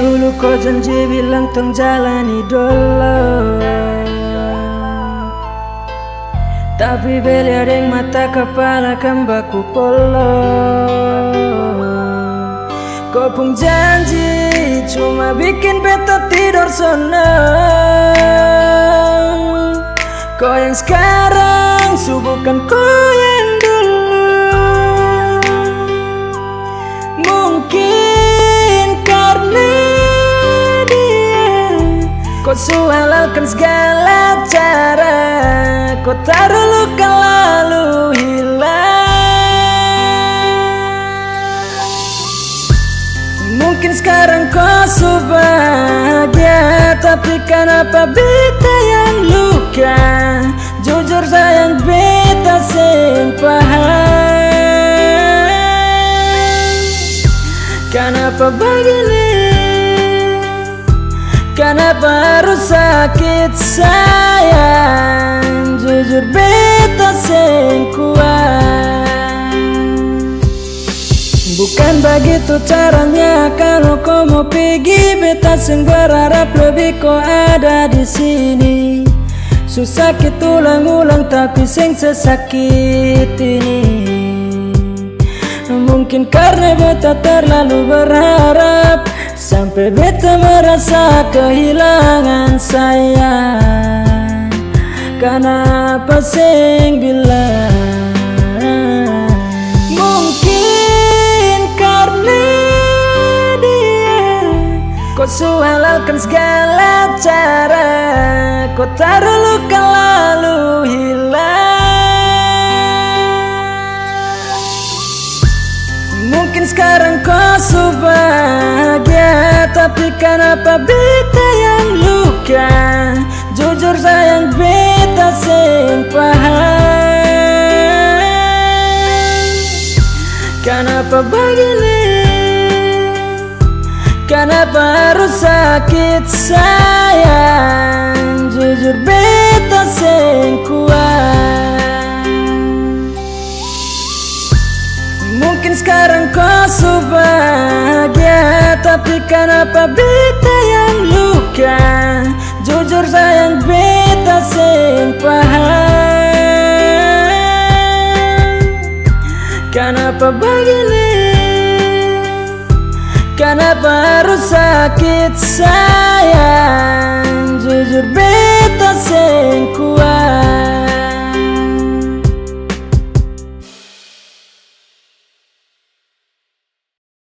Dulu kau janji bilang tong jalani dulu, tapi beli ada yang mata kepala kembaku polo. Kau pun janji cuma bikin beta tidur senang. Kau yang sekarang bukan kau yang dulu. Mungkin karena dia kau halalkan segala cara. Kau taruh luka lalu hilang. Mungkin sekarang kau bahagia, tapi kenapa beta yang luka? Jujur sayang beta sing paham. Kenapa begini? Kenapa harus sakit sayang? Jujur beta sing kuat. Bukan begitu caranya kalau kau mau pergi. Beta sing berharap lebih kau ada di sini. Susah kita ulang-ulang tapi sing sesakit ini. Mungkin karena beta terlalu berharap, sampai beta merasa kehilangan sayang. Kenapa sing bilang? Mungkin karena dia kau halalkan segala cara. Kau taruh luka lalu hilang. Mungkin sekarang kau bahagia, tapi kenapa beta yang luka? Jujur sayang beta sing paham. Kenapa begini? Kenapa harus sakit sayang? Jujur beta sing kuat. Mungkin sekarang kau bahagia, tapi kenapa beta yang luka? Jujur sayang beta sing paham. Kenapa begini? Kenapa harus sakit sayang? Jujur beta sing kuat.